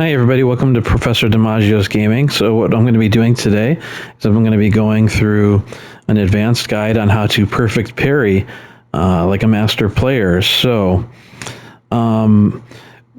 Hi, everybody. Welcome to Professor DiMaggio's Gaming. So what I'm going to be doing today is I'm going to be going through an advanced guide on how to perfect parry like a master player. So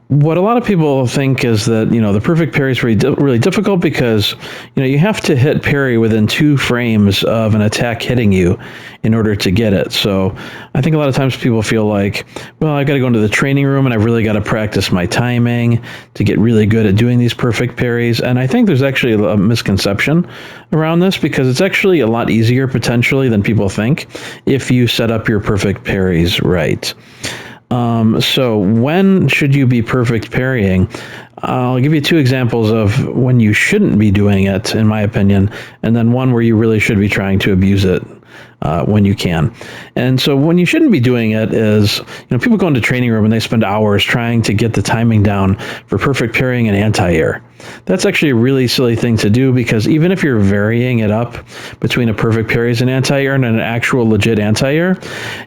what a lot of people think is that, the perfect parry is really difficult because, you have to hit parry within 2 frames of an attack hitting you in order to get it. So I think a lot of times people feel like, well, I got to go into the training room and I've really got to practice my timing to get really good at doing these perfect parries. And I think there's actually a misconception around this because it's actually a lot easier potentially than people think if you set up your perfect parries right. So when should you be perfect parrying? I'll give you 2 examples of when you shouldn't be doing it, in my opinion, and then one where you really should be trying to abuse it when you can. And so when you shouldn't be doing it is, people go into training room and they spend hours trying to get the timing down for perfect parrying and anti-air. That's actually a really silly thing to do because even if you're varying it up between a perfect parries and anti-air and an actual legit anti-air,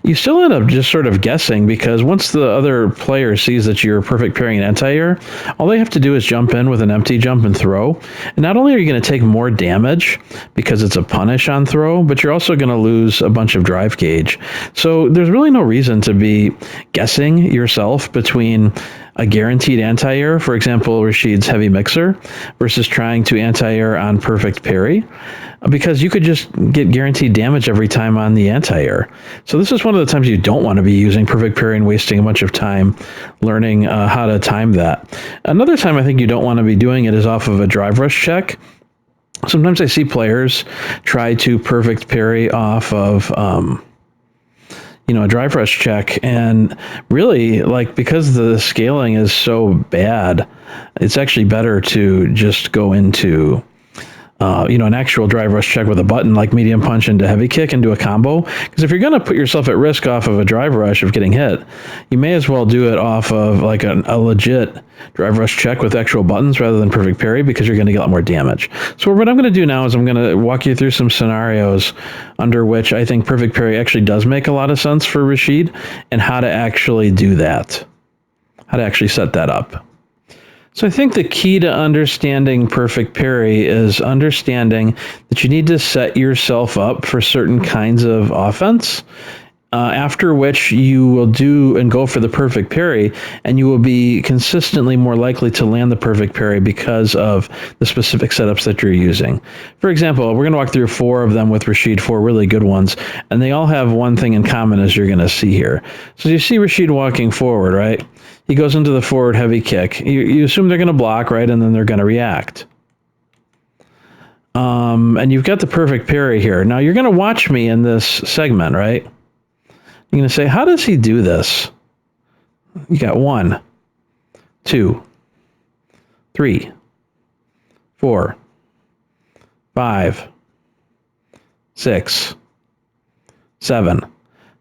you still end up just sort of guessing because once the other player sees that you're perfect parrying and anti-air, all they have to do is jump in with an empty jump and throw. And not only are you going to take more damage because it's a punish on throw, but you're also going to lose a bunch of drive gauge. So there's really no reason to be guessing yourself between a guaranteed anti-air, for example, Rashid's heavy mixer, versus trying to anti-air on perfect parry, because you could just get guaranteed damage every time on the anti-air. So this is one of the times you don't want to be using perfect parry and wasting a bunch of time learning how to time that. Another time I think you don't want to be doing it is off of a drive rush check. Sometimes I see players try to perfect parry off of a drive rush check, and really, because the scaling is so bad, it's actually better to just go into an actual drive rush check with a button like medium punch into heavy kick and do a combo. Because if you're going to put yourself at risk off of a drive rush of getting hit, you may as well do it off of like a legit drive rush check with actual buttons rather than perfect parry, because you're going to get a lot more damage. So what I'm going to do now is I'm going to walk you through some scenarios under which I think perfect parry actually does make a lot of sense for Rashid, and how to actually do that, how to actually set that up. So I think the key to understanding perfect parry is understanding that you need to set yourself up for certain kinds of offense, after which you will do and go for the perfect parry, and you will be consistently more likely to land the perfect parry because of the specific setups that you're using. For example, we're going to walk through 4 of them with Rashid, 4 really good ones, and they all have one thing in common, as you're going to see here. So you see Rashid walking forward, right? He goes into the forward heavy kick. You assume they're going to block, right? And then they're going to react. And you've got the perfect parry here. Now you're going to watch me in this segment, right? You're going to say, how does he do this? You got 1, 2, 3, 4, 5, 6, 7.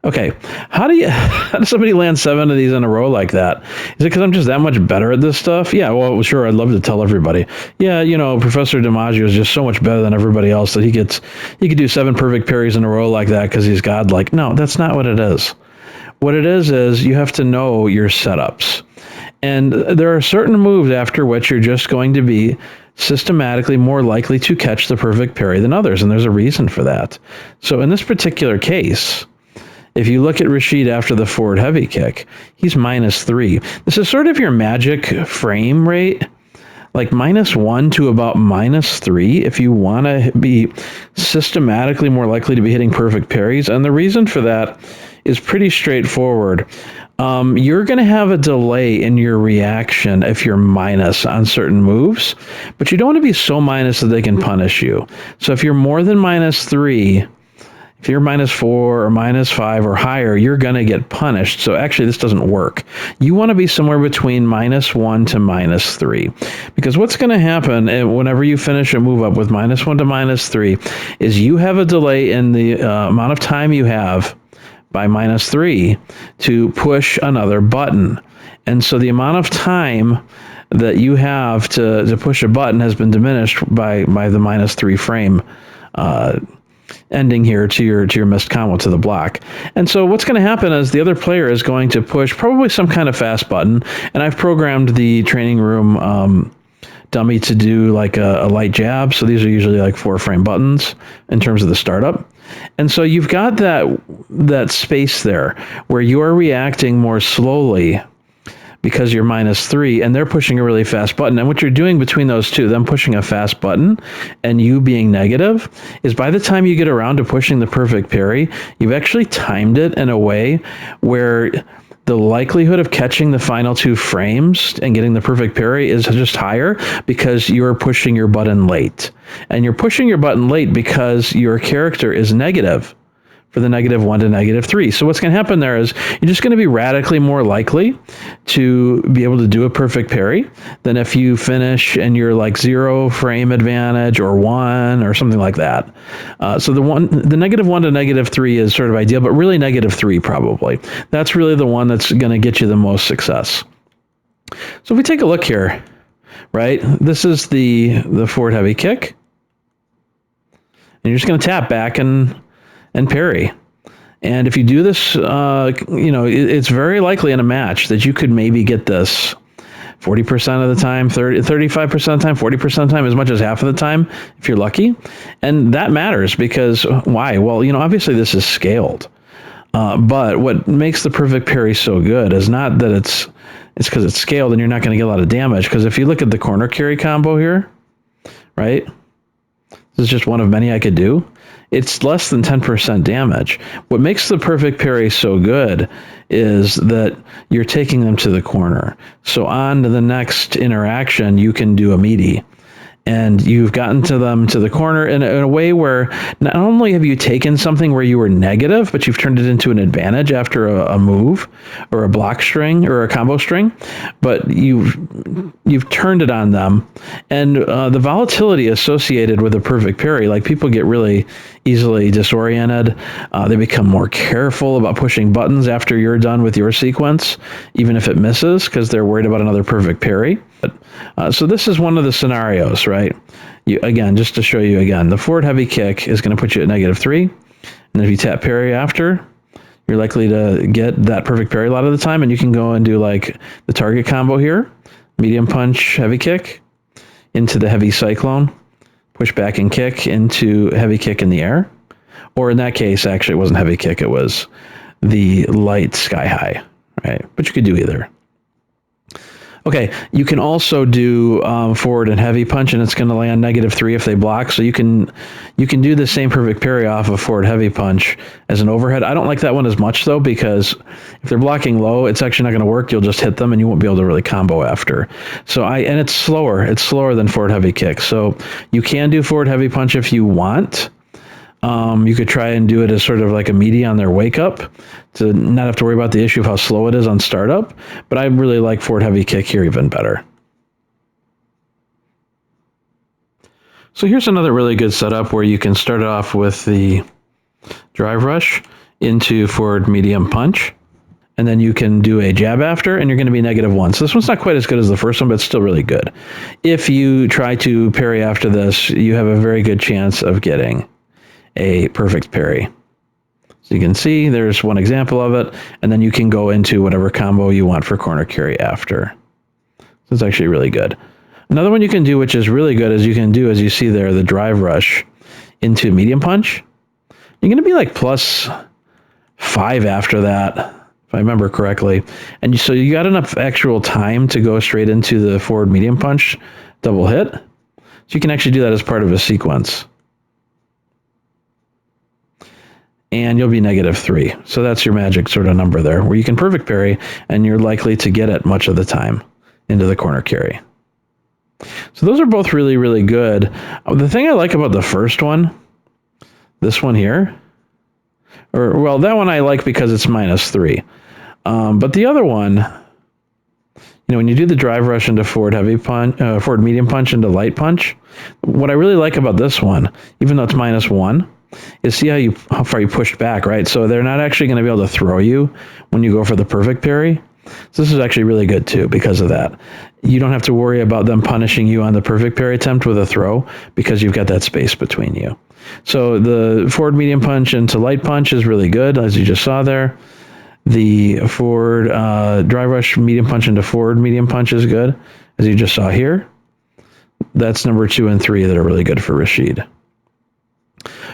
Okay, how does somebody land 7 of these in a row like that? Is it because I'm just that much better at this stuff? Yeah, well, sure, I'd love to tell everybody. Yeah, Professor DiMaggio is just so much better than everybody else that he could do 7 perfect parries in a row like that because he's godlike. No, that's not what it is. What it is you have to know your setups. And there are certain moves after which you're just going to be systematically more likely to catch the perfect parry than others, and there's a reason for that. So in this particular case, if you look at Rashid after the forward heavy kick, he's -3. This is sort of your magic frame rate, like -1 to about -3 if you want to be systematically more likely to be hitting perfect parries. And the reason for that is pretty straightforward. You're going to have a delay in your reaction if you're minus on certain moves, but you don't want to be so minus that they can punish you. So if you're more than -3, if you're -4 or -5 or higher, you're going to get punished. So actually, this doesn't work. You want to be somewhere between -1 to -3. Because what's going to happen whenever you finish a move up with -1 to -3 is you have a delay in the amount of time you have by -3 to push another button. And so the amount of time that you have to push a button has been diminished by the -3 frame ending here to your missed combo to the block. And so what's going to happen is the other player is going to push probably some kind of fast button, and I've programmed the training room dummy to do like a light jab. So these are usually like 4-frame buttons in terms of the startup. And so you've got that space there where you're reacting more slowly because you're -3 and they're pushing a really fast button. And what you're doing between those two, them pushing a fast button and you being negative, is by the time you get around to pushing the perfect parry, you've actually timed it in a way where the likelihood of catching the final 2 frames and getting the perfect parry is just higher because you're pushing your button late. And you're pushing your button late because your character is negative for the -1 to -3. So what's going to happen there is you're just going to be radically more likely to be able to do a perfect parry than if you finish and you're like 0 frame advantage or 1 or something like that. So the -1 to -3 is sort of ideal, but really -3 probably. That's really the one that's going to get you the most success. So if we take a look here, right, this is the forward heavy kick. And you're just going to tap back and parry. And if you do this, it's very likely in a match that you could maybe get this 40% of the time, 35% of the time, 40% of the time, as much as half of the time, if you're lucky. And that matters because why? Well, obviously this is scaled. But what makes the perfect parry so good is not that it's because it's scaled and you're not going to get a lot of damage. Because if you look at the corner carry combo here, right? This is just one of many I could do. It's less than 10% damage. What makes the perfect parry so good is that you're taking them to the corner. So on to the next interaction, you can do a meaty. And you've gotten to them to the corner in a way where not only have you taken something where you were negative, but you've turned it into an advantage after a move or a block string or a combo string, but you've turned it on them. And the volatility associated with a perfect parry, like people get really easily disoriented. They become more careful about pushing buttons after you're done with your sequence, even if it misses, because they're worried about another perfect parry. So this is one of the scenarios, right? Again, just to show you again, the forward heavy kick is going to put you at -3. And if you tap parry after, you're likely to get that perfect parry a lot of the time. And you can go and do like the target combo here, medium punch, heavy kick, into the heavy cyclone, push back and kick into heavy kick in the air. Or in that case, actually, it wasn't heavy kick. It was the light sky high, right? But you could do either. Okay, you can also do forward and heavy punch, and it's going to land -3 if they block. So you can do the same perfect parry off of forward heavy punch as an overhead. I don't like that one as much though, because if they're blocking low, it's actually not going to work. You'll just hit them, and you won't be able to really combo after. So and it's slower. It's slower than forward heavy kick. So you can do forward heavy punch if you want. You could try and do it as sort of like a meaty on their wake up to not have to worry about the issue of how slow it is on startup. But I really like forward heavy kick here even better. So here's another really good setup where you can start off with the drive rush into forward medium punch. And then you can do a jab after, and you're going to be -1. So this one's not quite as good as the first one, but it's still really good. If you try to parry after this, you have a very good chance of getting a perfect parry. So you can see there's one example of it, and then you can go into whatever combo you want for corner carry after. So it's actually really good. Another one you can do, which is really good, is you can do, as you see there, the drive rush into medium punch. You're going to be like +5 after that, if I remember correctly. And so you got enough actual time to go straight into the forward medium punch double hit. So you can actually do that as part of a sequence. And you'll be -3. So that's your magic sort of number there, where you can perfect parry, and you're likely to get it much of the time into the corner carry. So those are both really, really good. The thing I like about the first one, this one here, well, that one I like because it's -3. But the other one, when you do the drive rush into forward heavy punch, forward medium punch into light punch, what I really like about this one, even though it's -1, is see how far you pushed back, right? So they're not actually going to be able to throw you when you go for the perfect parry. So this is actually really good too because of that. You don't have to worry about them punishing you on the perfect parry attempt with a throw because you've got that space between you. So the forward medium punch into light punch is really good, as you just saw there. The forward drive rush medium punch into forward medium punch is good, as you just saw here. that's number 2 and 3 that are really good for Rashid.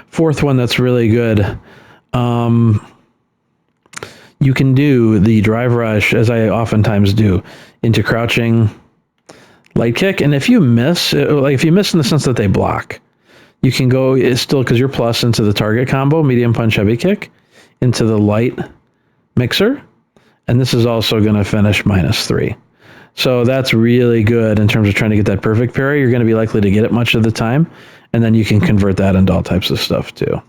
Fourth one that's really good, you can do the drive rush, as I oftentimes do, into crouching light kick. And if you miss, like if you miss in the sense that they block, you can go still, because you're plus, into the target combo, medium punch, heavy kick, into the light mixer. And this is also going to finish -3. So that's really good in terms of trying to get that perfect parry. You're going to be likely to get it much of the time. And then you can convert that into all types of stuff too.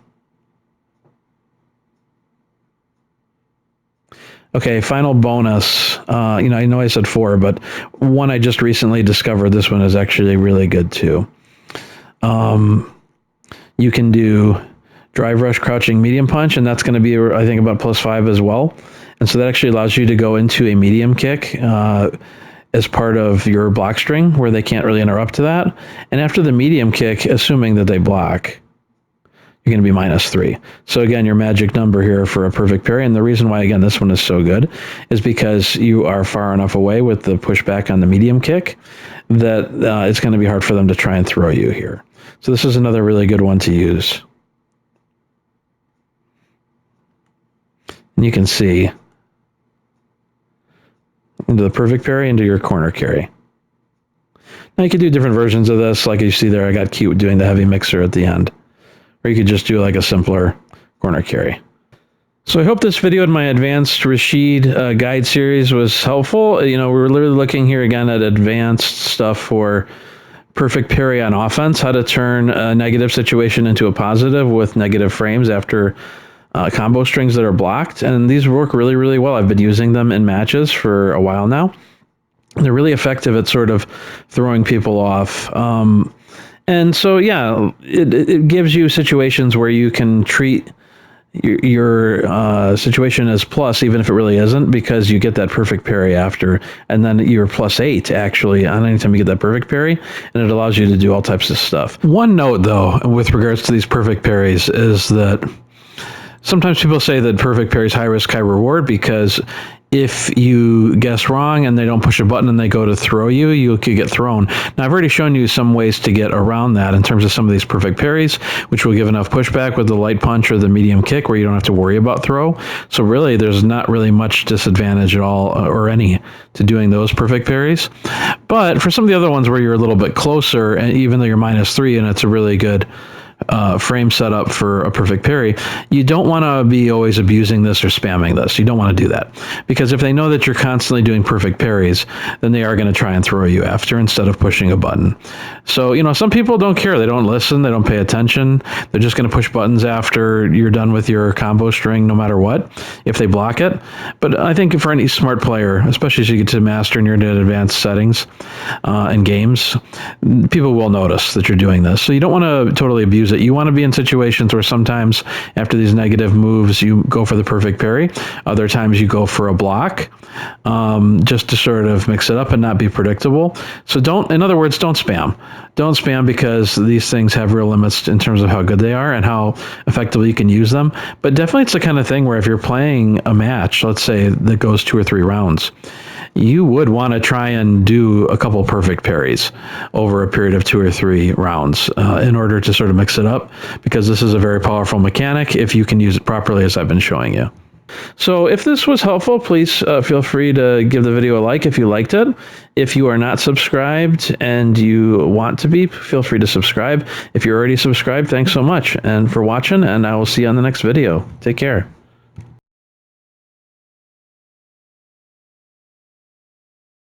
Okay, final bonus. I know I said 4, but one I just recently discovered, this one is actually really good too. You can do drive rush, crouching, medium punch, and that's going to be, I think, about +5 as well. And so that actually allows you to go into a medium kick as part of your block string, where they can't really interrupt to that. And after the medium kick, assuming that they block, you're going to be -3. So again, your magic number here for a perfect parry. And the reason why, again, this one is so good is because you are far enough away with the pushback on the medium kick that it's going to be hard for them to try and throw you here. So this is another really good one to use. And you can see into the perfect parry, into your corner carry. Now you could do different versions of this. Like you see there, I got cute doing the heavy mixer at the end. Or you could just do like a simpler corner carry. So I hope this video in my advanced Rashid guide series was helpful. We're literally looking here again at advanced stuff for perfect parry on offense, how to turn a negative situation into a positive with negative frames after combo strings that are blocked. And these work really, really well. I've been using them in matches for a while now. They're really effective at sort of throwing people off. And so, yeah, it gives you situations where you can treat your situation as plus, even if it really isn't, because you get that perfect parry after, and then you're +8 actually on anytime you get that perfect parry, and it allows you to do all types of stuff. One note, though, with regards to these perfect parries is that sometimes people say that perfect parry is high risk, high reward, because if you guess wrong and they don't push a button and they go to throw you, you could get thrown. Now, I've already shown you some ways to get around that in terms of some of these perfect parries, which will give enough pushback with the light punch or the medium kick where you don't have to worry about throw. So really, there's not really much disadvantage at all, or any, to doing those perfect parries. But for some of the other ones where you're a little bit closer, and even though you're -3 and it's a really good frame setup for a perfect parry, you don't want to be always abusing this or spamming this. You don't want to do that, because if they know that you're constantly doing perfect parries, then they are going to try and throw you after instead of pushing a button. So, some people don't care. They don't listen. They don't pay attention. They're just going to push buttons after you're done with your combo string, no matter what, if they block it. But I think for any smart player, especially as you get to master and you're into advanced settings and games, people will notice that you're doing this. So you don't want to totally abuse it. You want to be in situations where sometimes after these negative moves, you go for the perfect parry. Other times you go for a block, just to sort of mix it up and not be predictable. So in other words, don't spam. Don't spam, because these things have real limits in terms of how good they are and how effectively you can use them. But definitely it's the kind of thing where if you're playing a match, let's say that goes 2 or 3 rounds, you would want to try and do a couple perfect parries over a period of 2 or 3 rounds in order to sort of mix it up, because this is a very powerful mechanic if you can use it properly, as I've been showing you. So if this was helpful, please feel free to give the video a like if you liked it. If you are not subscribed and you want to be, feel free to subscribe. If you're already subscribed, thanks so much and for watching, and I will see you on the next video. Take care.